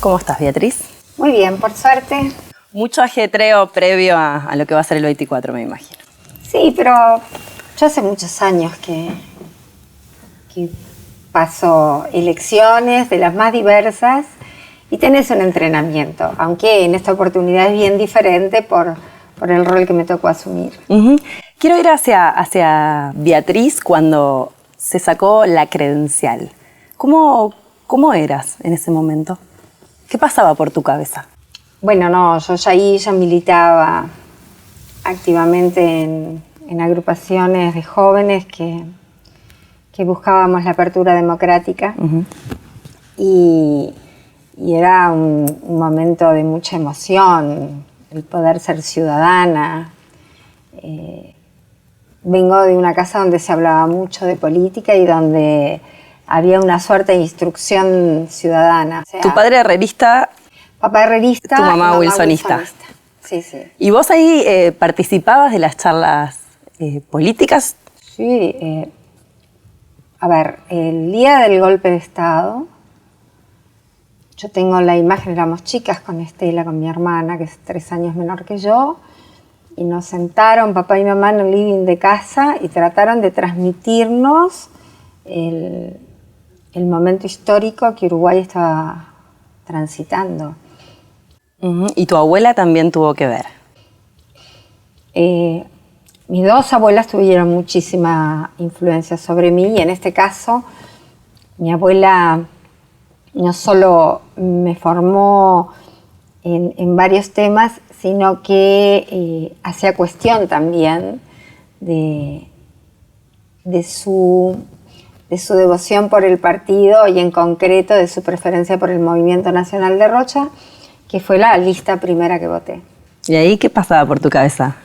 ¿Cómo estás, Beatriz? Muy bien, por suerte. Mucho ajetreo previo a lo que va a ser el 24, me imagino. Sí, pero yo hace muchos años que paso elecciones de las más diversas y tenés un entrenamiento, aunque en esta oportunidad es bien diferente por el rol que me tocó asumir. Quiero ir hacia Beatriz cuando se sacó la credencial. ¿Cómo eras en ese momento? ¿Qué pasaba por tu cabeza? Bueno, no, yo ya militaba activamente en agrupaciones de jóvenes que buscábamos la apertura democrática. Y era un momento de mucha emoción, el poder ser ciudadana. Vengo de una casa donde se hablaba mucho de política y donde había una suerte de instrucción ciudadana. O sea, ¿Tu padre herrerista? Papá herrerista. ¿Tu mamá wilsonista? Sí, sí. ¿Y vos ahí participabas de las charlas políticas? Sí. A ver, el día del golpe de Estado, yo tengo la imagen, éramos chicas con Estela, con mi hermana, que es 3 años menor que yo, y nos sentaron papá y mamá en el living de casa y trataron de transmitirnos el momento histórico que Uruguay estaba transitando. ¿Y tu abuela también tuvo que ver? Mis 2 abuelas tuvieron muchísima influencia sobre mí y en este caso mi abuela no solo me formó en varios temas, sino que hacía cuestión también de su devoción por el partido y en concreto de su preferencia por el Movimiento Nacional de Rocha, que fue la lista primera que voté. ¿Y ahí qué pasaba por tu cabeza?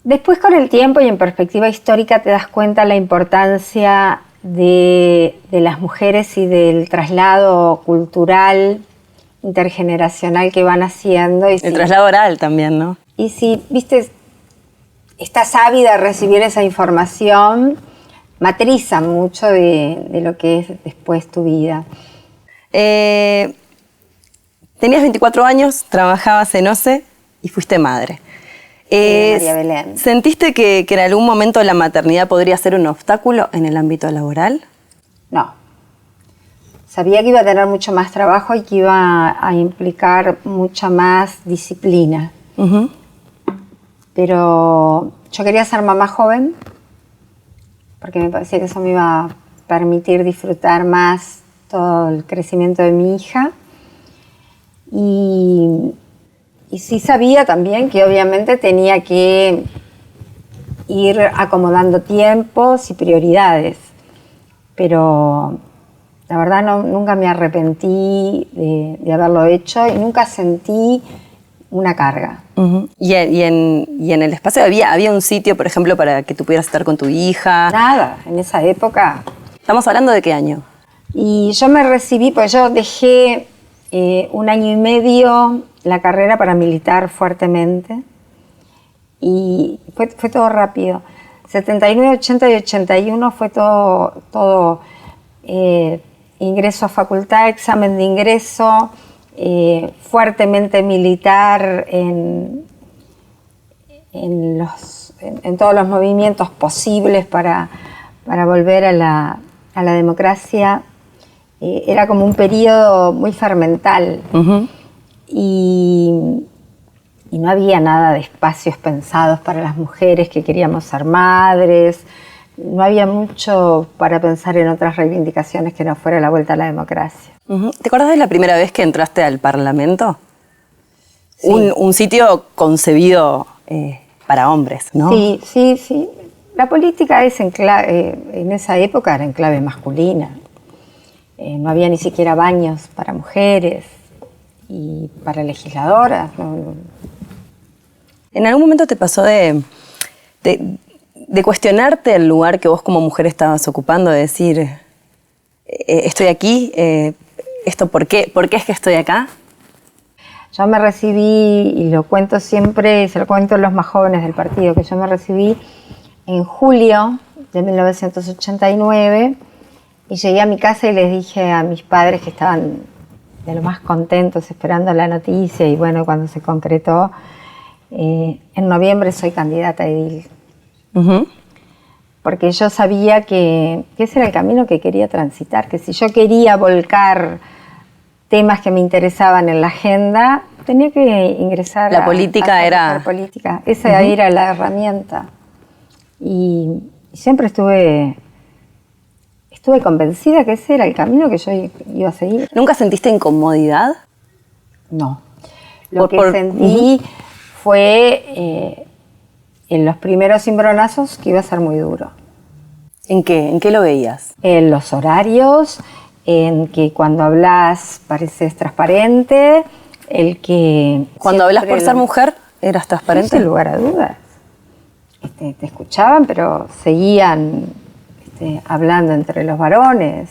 Después, con el tiempo y en perspectiva histórica, te das cuenta la importancia de las mujeres y del traslado cultural, intergeneracional que van haciendo. Y el traslado oral también, ¿no? Y si, viste, estás ávida de recibir esa información, matriza mucho de lo que es después tu vida. Tenías 24 años, trabajabas en OCE y fuiste madre. María Belén. ¿Sentiste que en algún momento la maternidad podría ser un obstáculo en el ámbito laboral? No. Sabía que iba a tener mucho más trabajo y que iba a implicar mucha más disciplina. Pero yo quería ser mamá joven porque me parecía que eso me iba a permitir disfrutar más todo el crecimiento de mi hija. Y sí sabía también que obviamente tenía que ir acomodando tiempos y prioridades, pero la verdad nunca me arrepentí de haberlo hecho y nunca sentí una carga. ¿Y en el espacio había un sitio, por ejemplo, para que tú pudieras estar con tu hija? Nada, en esa época. ¿Estamos hablando de qué año? Y yo me recibí, pues yo dejé 1 año y medio la carrera para militar fuertemente y fue todo rápido. 79, 80 y 81 fue todo ingreso a facultad, examen de ingreso, fuertemente militar en todos los movimientos posibles para volver a la democracia. Era como un periodo muy fermental. Y no había nada de espacios pensados para las mujeres que queríamos ser madres. No había mucho para pensar en otras reivindicaciones que no fuera la vuelta a la democracia. ¿Te acuerdas de la primera vez que entraste al Parlamento? Sí. Un sitio concebido para hombres, ¿no? Sí. La política es en esa época era en clave masculina. No había ni siquiera baños para mujeres. Y para legisladoras. ¿En algún momento te pasó de cuestionarte el lugar que vos como mujer estabas ocupando, de decir, estoy aquí, esto por qué es que estoy acá? Yo me recibí, y lo cuento siempre, se lo cuento a los más jóvenes del partido, que yo me recibí en julio de 1989 y llegué a mi casa y les dije a mis padres que estaban de lo más contentos esperando la noticia y bueno, cuando se concretó, en noviembre soy candidata a edil. Porque yo sabía que ese era el camino que quería transitar, que si yo quería volcar temas que me interesaban en la agenda, tenía que ingresar la política era política. Esa era la herramienta. Y siempre estuve convencida que ese era el camino que yo iba a seguir. ¿Nunca sentiste incomodidad? No. Lo que sentí fue en los primeros cimbronazos que iba a ser muy duro. ¿En qué? ¿En qué lo veías? En los horarios, en que cuando hablas pareces transparente, el que... Cuando hablas por ser mujer, ¿eras transparente? Sin lugar a dudas. Te escuchaban, pero seguían hablando entre los varones.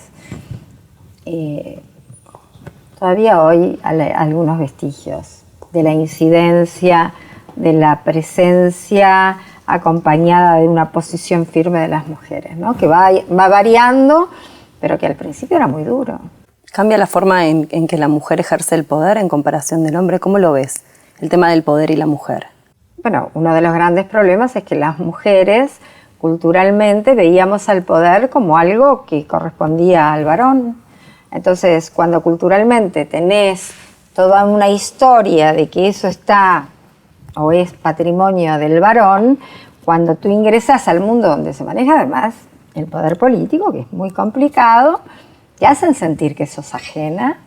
Todavía hoy hay algunos vestigios de la incidencia, de la presencia acompañada de una posición firme de las mujeres, ¿no? Que va variando, pero que al principio era muy duro. ¿Cambia la forma en que la mujer ejerce el poder en comparación del hombre? ¿Cómo lo ves? El tema del poder y la mujer. Bueno, uno de los grandes problemas es que las mujeres culturalmente veíamos al poder como algo que correspondía al varón. Entonces, cuando culturalmente tenés toda una historia de que eso está o es patrimonio del varón, cuando tú ingresas al mundo donde se maneja además el poder político, que es muy complicado, te hacen sentir que sos ajena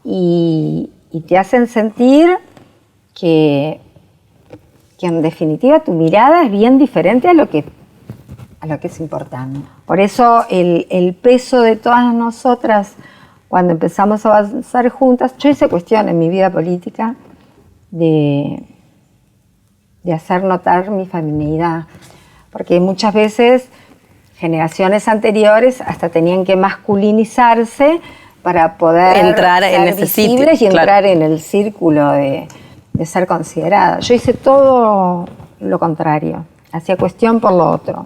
y te hacen sentir que en definitiva tu mirada es bien diferente a lo que es importante. Por eso el peso de todas nosotras, cuando empezamos a avanzar juntas, yo hice cuestión en mi vida política de hacer notar mi feminidad, porque muchas veces generaciones anteriores hasta tenían que masculinizarse para poder entrar ser en ese visibles sitio, y entrar en el círculo de ser considerada. Yo hice todo lo contrario, hacía cuestión por lo otro,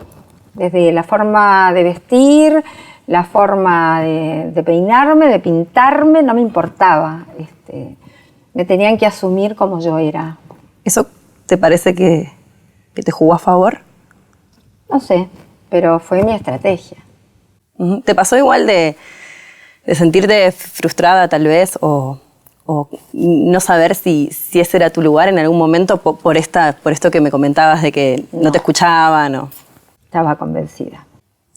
desde la forma de vestir, la forma de peinarme, de pintarme, no me importaba, me tenían que asumir como yo era. ¿Eso te parece que te jugó a favor? No sé, pero fue mi estrategia. ¿Te pasó igual de sentirte frustrada tal vez o no saber si ese era tu lugar en algún momento por esto que me comentabas de que no te escuchaban? Estaba convencida.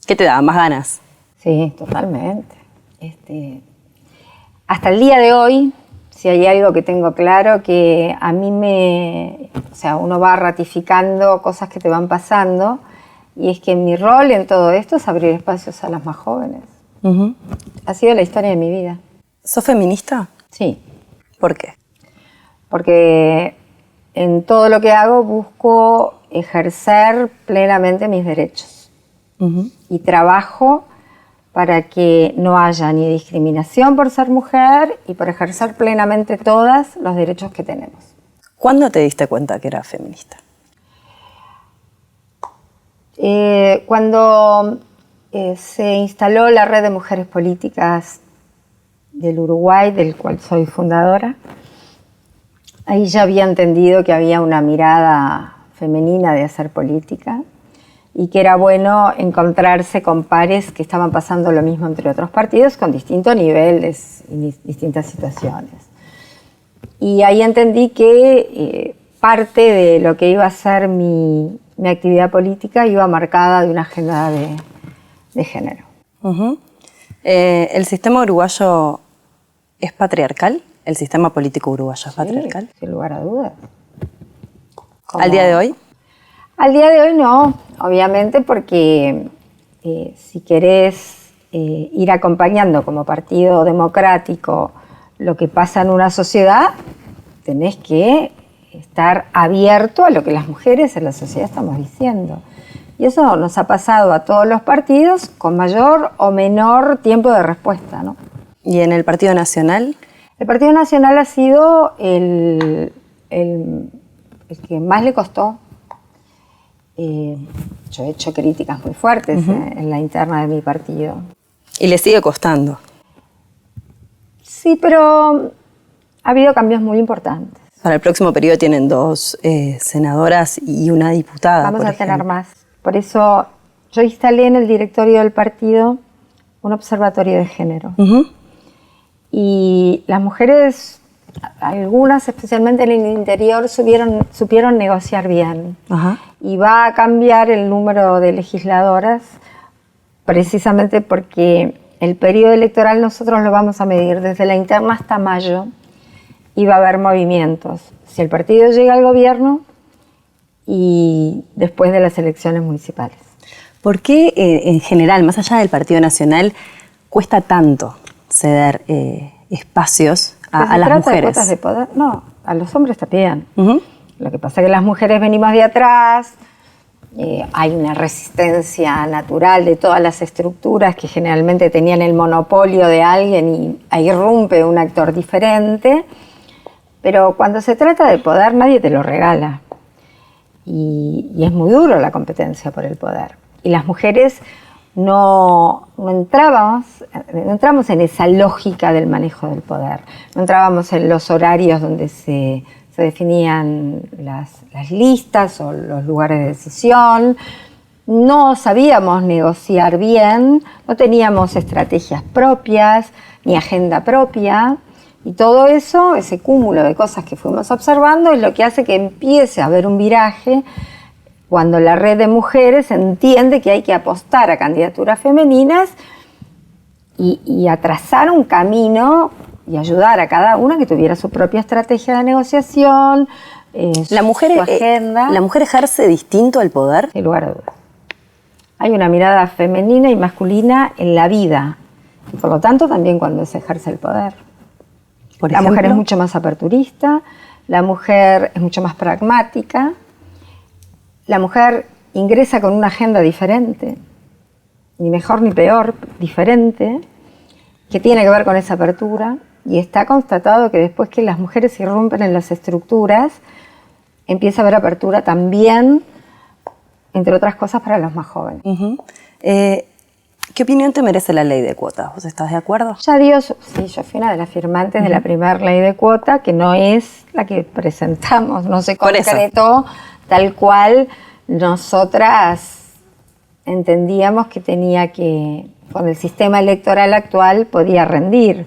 ¿Qué te daba? ¿Más ganas? Sí, totalmente. Hasta el día de hoy, si hay algo que tengo claro, que a mí uno va ratificando cosas que te van pasando, y es que mi rol en todo esto es abrir espacios a las más jóvenes. Ha sido la historia de mi vida. ¿Sos feminista? Sí. ¿Por qué? Porque en todo lo que hago busco ejercer plenamente mis derechos. Y trabajo para que no haya ni discriminación por ser mujer y por ejercer plenamente todos los derechos que tenemos. ¿Cuándo te diste cuenta que eras feminista? Cuando se instaló la Red de Mujeres Políticas del Uruguay, del cual soy fundadora, ahí ya había entendido que había una mirada femenina de hacer política y que era bueno encontrarse con pares que estaban pasando lo mismo entre otros partidos con distintos niveles y distintas situaciones. Y ahí entendí que parte de lo que iba a ser mi actividad política iba marcada de una agenda de género. ¿El sistema uruguayo es patriarcal? ¿El sistema político uruguayo es patriarcal? Sin lugar a dudas. ¿Al día de hoy? Al día de hoy no, obviamente, porque si querés ir acompañando como partido democrático lo que pasa en una sociedad, tenés que estar abierto a lo que las mujeres en la sociedad estamos diciendo. Y eso nos ha pasado a todos los partidos con mayor o menor tiempo de respuesta, ¿no? ¿Y en el Partido Nacional? El Partido Nacional ha sido el que más le costó. Yo he hecho críticas muy fuertes en la interna de mi partido. ¿Y le sigue costando? Sí, pero ha habido cambios muy importantes. Para el próximo periodo tienen 2 senadoras y una diputada. Vamos a tener más. Por eso yo instalé en el directorio del partido un observatorio de género. Y las mujeres, algunas especialmente en el interior, supieron negociar bien. Y va a cambiar el número de legisladoras precisamente porque el periodo electoral nosotros lo vamos a medir desde la interna hasta mayo y va a haber movimientos. Si el partido llega al gobierno y después de las elecciones municipales. ¿Por qué en general, más allá del Partido Nacional, cuesta tanto ceder espacios a las mujeres? ¿De cuotas de poder? No, a los hombres también. Lo que pasa es que las mujeres venimos de atrás, hay una resistencia natural de todas las estructuras que generalmente tenían el monopolio de alguien y ahí irrumpe un actor diferente. Pero cuando se trata de poder, nadie te lo regala. Y es muy duro la competencia por el poder. Y las mujeres no entramos en esa lógica del manejo del poder. No entrábamos en los horarios donde se definían las listas o los lugares de decisión. No sabíamos negociar bien, no teníamos estrategias propias, ni agenda propia. Y todo eso, ese cúmulo de cosas que fuimos observando, es lo que hace que empiece a haber un viraje cuando la red de mujeres entiende que hay que apostar a candidaturas femeninas y a trazar un camino y ayudar a cada una que tuviera su propia estrategia de negociación, su agenda. ¿La mujer ejerce distinto al poder? Sin lugar a dudas. Hay una mirada femenina y masculina en la vida, y por lo tanto también cuando se ejerce el poder. La mujer es mucho más aperturista, la mujer es mucho más pragmática, la mujer ingresa con una agenda diferente, ni mejor ni peor, diferente, que tiene que ver con esa apertura, y está constatado que después que las mujeres irrumpen en las estructuras, empieza a haber apertura también, entre otras cosas, para los más jóvenes. ¿Qué opinión te merece la ley de cuotas? ¿Vos estás de acuerdo? Sí, yo fui una de las firmantes de la primera ley de cuota, que no es la que presentamos, no se concretó tal cual nosotras entendíamos que tenía que, con el sistema electoral actual podía rendir,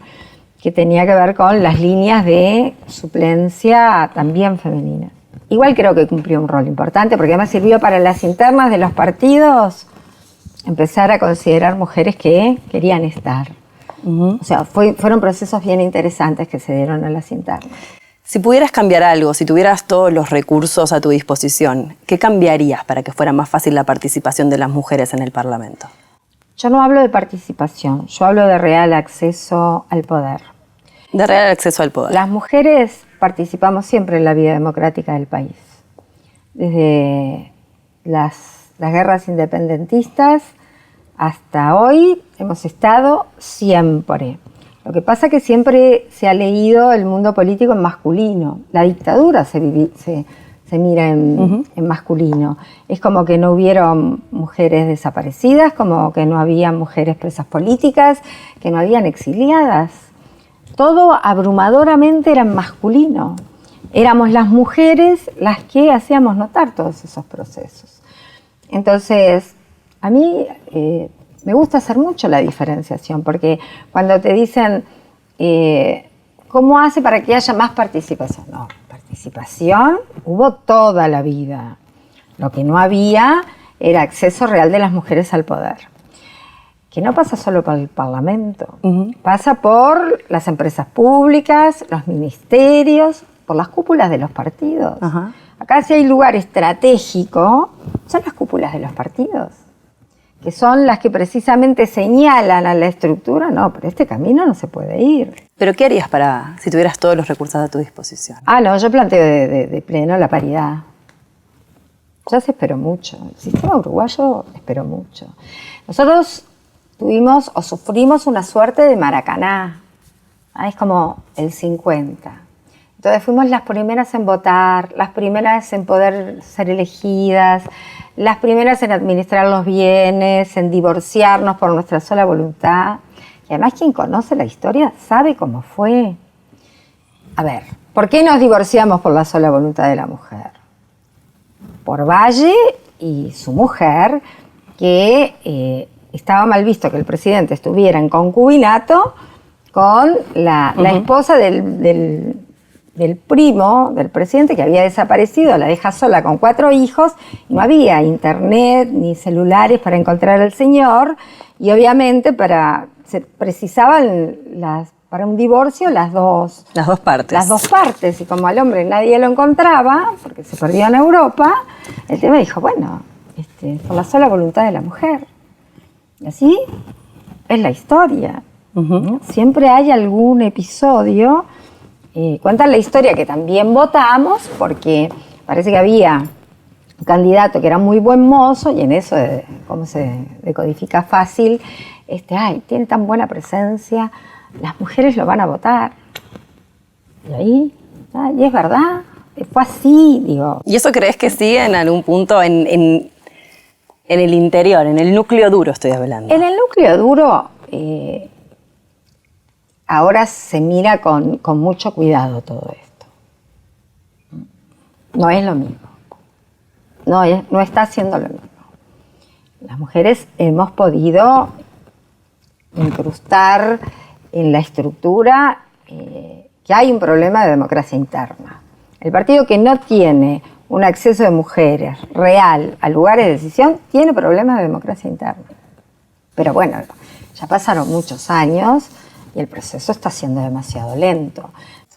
que tenía que ver con las líneas de suplencia también femeninas. Igual creo que cumplió un rol importante, porque además sirvió para las internas de los partidos empezar a considerar mujeres que querían estar. O sea, fueron procesos bien interesantes que se dieron a las internas. Si pudieras cambiar algo, si tuvieras todos los recursos a tu disposición, ¿qué cambiarías para que fuera más fácil la participación de las mujeres en el Parlamento? Yo no hablo de participación, yo hablo de real acceso al poder. De real acceso al poder. Las mujeres participamos siempre en la vida democrática del país. Desde las guerras independentistas hasta hoy hemos estado siempre. Lo que pasa es que siempre se ha leído el mundo político en masculino. La dictadura se mira en masculino. Es como que no hubieron mujeres desaparecidas, como que no había mujeres presas políticas, que no habían exiliadas. Todo abrumadoramente era en masculino. Éramos las mujeres las que hacíamos notar todos esos procesos. Entonces, a mí me gusta hacer mucho la diferenciación, porque cuando te dicen, ¿cómo hace para que haya más participación? No, participación hubo toda la vida. Lo que no había era acceso real de las mujeres al poder. Que no pasa solo por el Parlamento, pasa por las empresas públicas, los ministerios, por las cúpulas de los partidos. Acá si hay lugar estratégico, son las cúpulas de los partidos, que son las que precisamente señalan a la estructura, no, pero este camino no se puede ir. ¿Pero qué harías si tuvieras todos los recursos a tu disposición? No, yo planteo de pleno la paridad. Ya se esperó mucho, el sistema uruguayo esperó mucho. Nosotros tuvimos o sufrimos una suerte de Maracaná, es como el 50. Entonces fuimos las primeras en votar, las primeras en poder ser elegidas, las primeras en administrar los bienes, en divorciarnos por nuestra sola voluntad. que además quien conoce la historia sabe cómo fue. A ver, ¿por qué nos divorciamos por la sola voluntad de la mujer? Por Valle y su mujer, que estaba mal visto que el presidente estuviera en concubinato con la esposa del primo del presidente, que había desaparecido, la deja sola con 4 hijos, y no había internet ni celulares para encontrar al señor, y obviamente se precisaban para un divorcio las dos partes. Las dos partes, y como al hombre nadie lo encontraba, porque se perdió en Europa, el tema dijo, bueno, por la sola voluntad de la mujer. Y así es la historia. ¿No? Siempre hay algún episodio. Cuentan la historia que también votamos, porque parece que había un candidato que era muy buen mozo, y en eso, cómo se decodifica fácil, tiene tan buena presencia, las mujeres lo van a votar. Y ahí, y es verdad, fue así, digo. ¿Y eso crees que sigue en algún punto en el interior, en el núcleo duro estoy hablando? En el núcleo duro, ahora se mira con mucho cuidado todo esto. No es lo mismo. No está haciendo lo mismo. Las mujeres hemos podido incrustar en la estructura que hay un problema de democracia interna. El partido que no tiene un acceso de mujeres real a lugares de decisión tiene problemas de democracia interna. Pero bueno, ya pasaron muchos años y el proceso está siendo demasiado lento.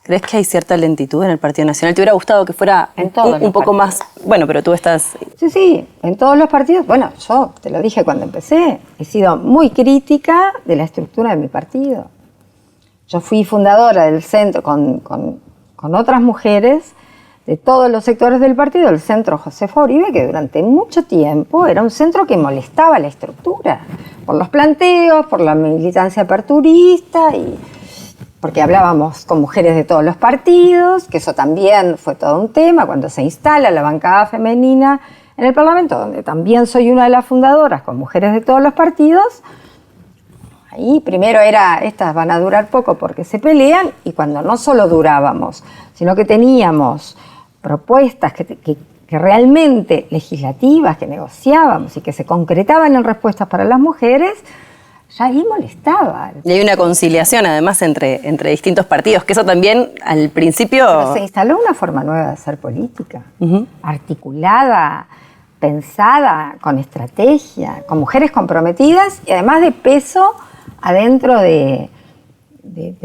¿Crees que hay cierta lentitud en el Partido Nacional? ¿Te hubiera gustado que fuera un poco más? Bueno, pero tú estás... Sí, en todos los partidos. Bueno, yo te lo dije cuando empecé, he sido muy crítica de la estructura de mi partido. Yo fui fundadora del centro con otras mujeres de todos los sectores del partido, el centro Josefa Uribe, que durante mucho tiempo era un centro que molestaba la estructura, por los planteos, por la militancia aperturista, y porque hablábamos con mujeres de todos los partidos, que eso también fue todo un tema, cuando se instala la bancada femenina en el Parlamento, donde también soy una de las fundadoras, con mujeres de todos los partidos. Ahí primero estas van a durar poco porque se pelean, y cuando no solo durábamos, sino que teníamos propuestas que realmente legislativas, que negociábamos y que se concretaban en respuestas para las mujeres, ya ahí molestaba. Y hay una conciliación además entre distintos partidos, que eso también al principio... Pero se instaló una forma nueva de hacer política, articulada, pensada, con estrategia, con mujeres comprometidas y además de peso adentro de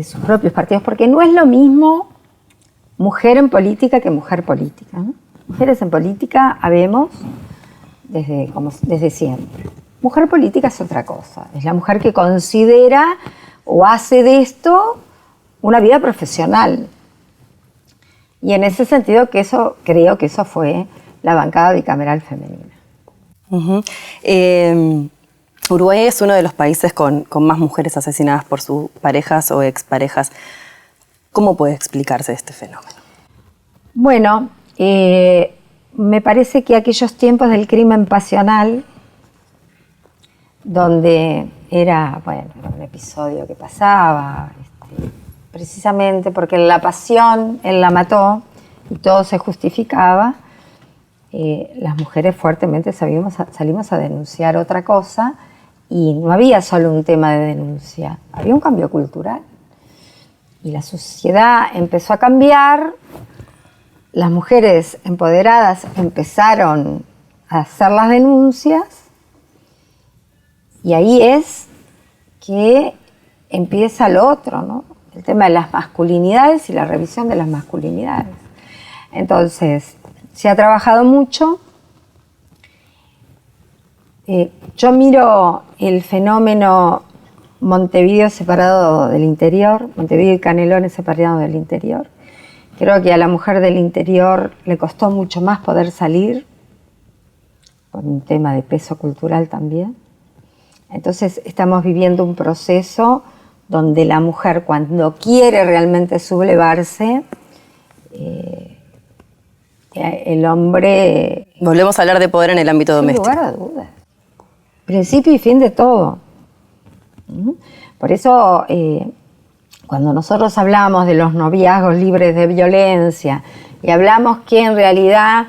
sus propios partidos, porque no es lo mismo mujer en política que mujer política, ¿no? Mujeres en política habemos desde siempre. Mujer política es otra cosa, es la mujer que considera o hace de esto una vida profesional. Y en ese sentido creo que eso fue la bancada bicameral femenina. Uruguay es uno de los países con más mujeres asesinadas por sus parejas o exparejas. ¿Cómo puede explicarse este fenómeno? Bueno, me parece que aquellos tiempos del crimen pasional, donde era un episodio que pasaba, precisamente porque la pasión él la mató y todo se justificaba, las mujeres fuertemente salimos a denunciar otra cosa, y no había solo un tema de denuncia, había un cambio cultural. Y la sociedad empezó a cambiar, las mujeres empoderadas empezaron a hacer las denuncias, y ahí es que empieza lo otro, ¿no? El tema de las masculinidades y la revisión de las masculinidades. Entonces, se ha trabajado mucho. Yo miro el fenómeno Montevideo separado del interior, Montevideo y Canelones separados del interior. Creo que a la mujer del interior le costó mucho más poder salir, por un tema de peso cultural también. Entonces estamos viviendo un proceso donde la mujer, cuando quiere realmente sublevarse, el hombre... Volvemos a hablar de poder en el ámbito doméstico. Sin lugar a dudas. Principio y fin de todo. Por eso, cuando nosotros hablamos de los noviazgos libres de violencia y hablamos que en realidad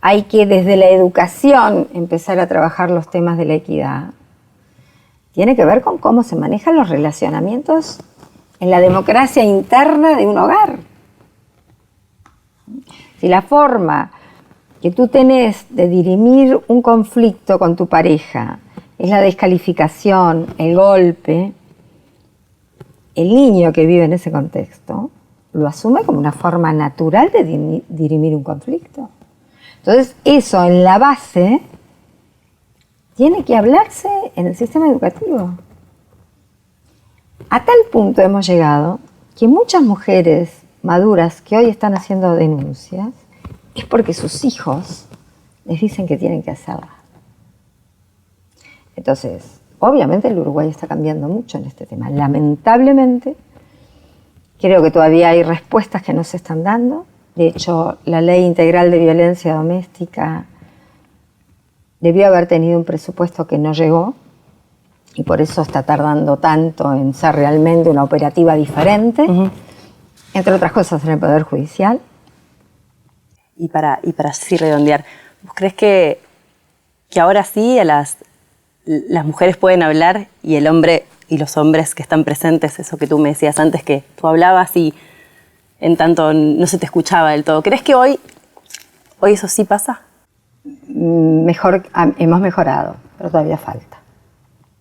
hay que desde la educación empezar a trabajar los temas de la equidad, tiene que ver con cómo se manejan los relacionamientos en la democracia interna de un hogar. Si la forma que tú tenés de dirimir un conflicto con tu pareja es la descalificación, el golpe, el niño que vive en ese contexto lo asume como una forma natural de dirimir un conflicto. Entonces, eso en la base tiene que hablarse en el sistema educativo. A tal punto hemos llegado que muchas mujeres maduras que hoy están haciendo denuncias es porque sus hijos les dicen que tienen que hacerla. Entonces, obviamente el Uruguay está cambiando mucho en este tema. Lamentablemente, creo que todavía hay respuestas que no se están dando. De hecho, la Ley Integral de Violencia Doméstica debió haber tenido un presupuesto que no llegó y por eso está tardando tanto en ser realmente una operativa diferente, entre otras cosas en el Poder Judicial. Y para así redondear, ¿vos crees que ahora sí las mujeres pueden hablar y el hombre y los hombres que están presentes, eso que tú me decías antes, que tú hablabas y en tanto no se te escuchaba del todo? ¿Crees que hoy eso sí pasa? Hemos mejorado, pero todavía falta.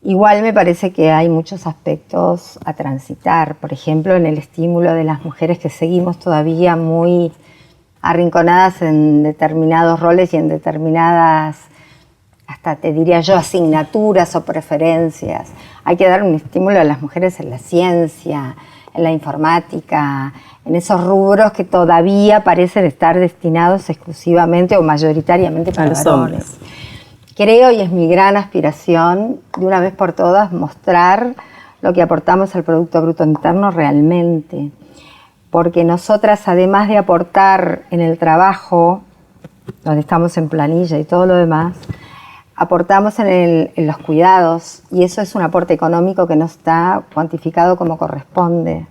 Igual me parece que hay muchos aspectos a transitar, por ejemplo, en el estímulo de las mujeres que seguimos todavía muy arrinconadas en determinados roles y en determinadas, hasta te diría yo, asignaturas o preferencias. Hay que dar un estímulo a las mujeres en la ciencia, en la informática, en esos rubros que todavía parecen estar destinados exclusivamente o mayoritariamente para los varones. hombres. Creo, y es mi gran aspiración, de una vez por todas, mostrar lo que aportamos al Producto Bruto Interno realmente. Porque nosotras, además de aportar en el trabajo, donde estamos en planilla y todo lo demás, aportamos en los cuidados, y eso es un aporte económico que no está cuantificado como corresponde.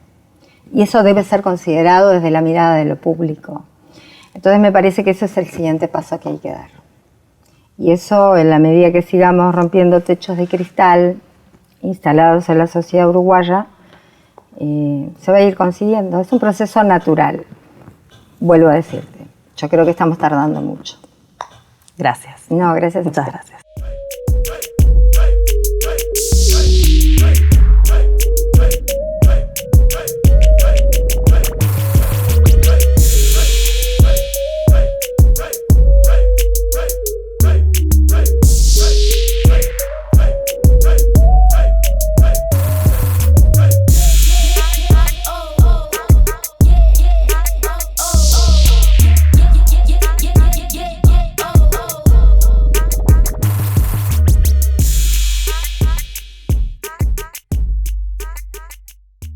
Y eso debe ser considerado desde la mirada de lo público. Entonces me parece que ese es el siguiente paso que hay que dar. Y eso, en la medida que sigamos rompiendo techos de cristal instalados en la sociedad uruguaya, se va a ir consiguiendo. Es un proceso natural, vuelvo a decirte. Yo creo que estamos tardando mucho. Gracias. No, gracias a Muchas usted. gracias.